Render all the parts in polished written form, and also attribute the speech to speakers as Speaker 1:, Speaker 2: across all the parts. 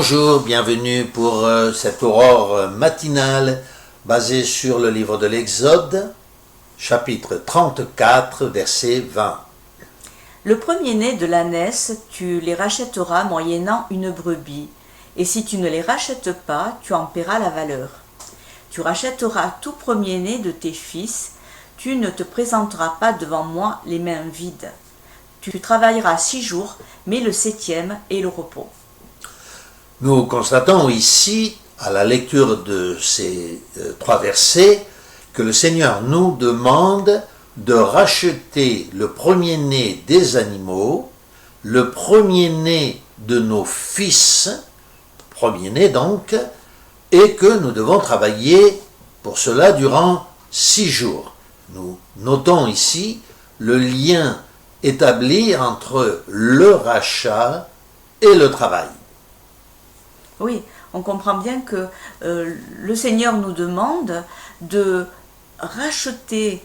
Speaker 1: Bonjour, bienvenue pour cette aurore matinale basée sur le livre de l'Exode, chapitre 34, verset 20.
Speaker 2: Le premier-né de l'ânesse, tu les rachèteras moyennant une brebis, et si tu ne les rachètes pas, tu en paieras la valeur. Tu rachèteras tout premier-né de tes fils, tu ne te présenteras pas devant moi les mains vides. Tu travailleras 6 jours, mais le 7e est le repos.
Speaker 1: Nous constatons ici, à la lecture de ces 3 versets, que le Seigneur nous demande de racheter le premier-né des animaux, le premier-né de nos fils, premier-né donc, et que nous devons travailler pour cela durant 6 jours. Nous notons ici le lien établi entre le rachat et le travail.
Speaker 2: Oui, on comprend bien que le Seigneur nous demande de racheter,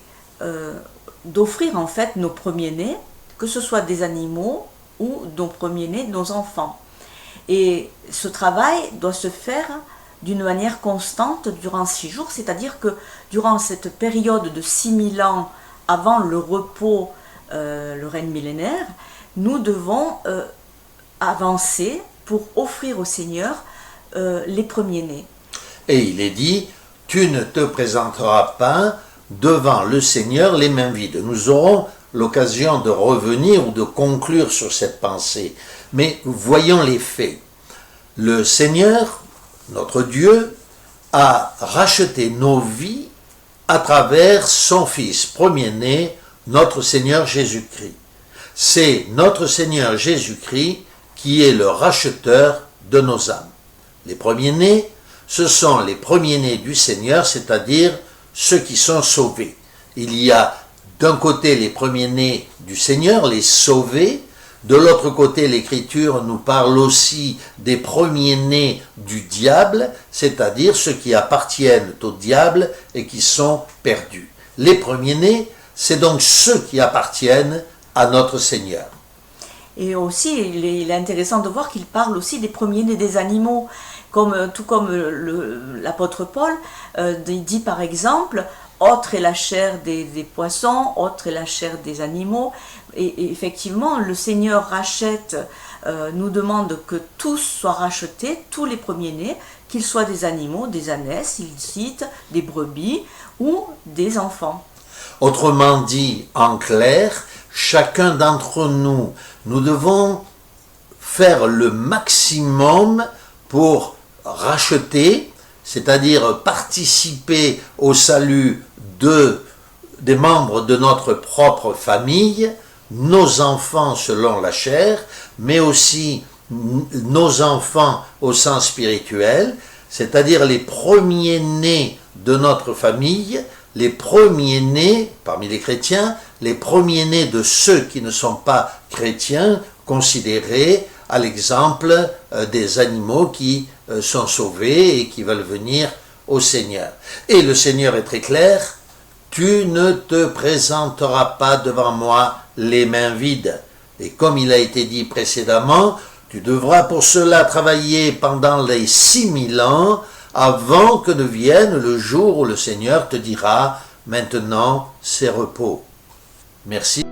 Speaker 2: d'offrir en fait nos premiers-nés, que ce soit des animaux ou nos premiers-nés, nos enfants. Et ce travail doit se faire d'une manière constante durant 6 jours, c'est-à-dire que durant cette période de 6000 ans avant le repos, le règne millénaire, nous devons avancer pour offrir au Seigneur les premiers-nés.
Speaker 1: Et il est dit, tu ne te présenteras pas devant le Seigneur les mains vides. Nous aurons l'occasion de revenir ou de conclure sur cette pensée. Mais voyons les faits. Le Seigneur, notre Dieu, a racheté nos vies à travers son Fils premier-né, notre Seigneur Jésus-Christ. C'est notre Seigneur Jésus-Christ qui est le racheteur de nos âmes. Les premiers-nés, ce sont les premiers-nés du Seigneur, c'est-à-dire ceux qui sont sauvés. Il y a d'un côté les premiers-nés du Seigneur, les sauvés. De l'autre côté, l'Écriture nous parle aussi des premiers-nés du diable, c'est-à-dire ceux qui appartiennent au diable et qui sont perdus. Les premiers-nés, c'est donc ceux qui appartiennent à notre Seigneur.
Speaker 2: Et aussi, il est intéressant de voir qu'il parle aussi des premiers-nés des animaux, tout comme l'apôtre Paul dit par exemple, autre est la chair des poissons, autre est la chair des animaux. Et effectivement, le Seigneur rachète, nous demande que tous soient rachetés, tous les premiers-nés, qu'ils soient des animaux, des ânesses, il cite, des brebis ou des enfants.
Speaker 1: Autrement dit, en clair, chacun d'entre nous, nous devons faire le maximum pour racheter, c'est-à-dire participer au salut des membres de notre propre famille, nos enfants selon la chair, mais aussi nos enfants au sens spirituel, c'est-à-dire les premiers-nés de notre famille, les premiers-nés parmi les chrétiens, les premiers-nés de ceux qui ne sont pas chrétiens, considérés à l'exemple des animaux qui sont sauvés et qui veulent venir au Seigneur. Et le Seigneur est très clair, tu ne te présenteras pas devant moi les mains vides. Et comme il a été dit précédemment, tu devras pour cela travailler pendant les 6000 ans avant que ne vienne le jour où le Seigneur te dira, maintenant c'est repos. Merci.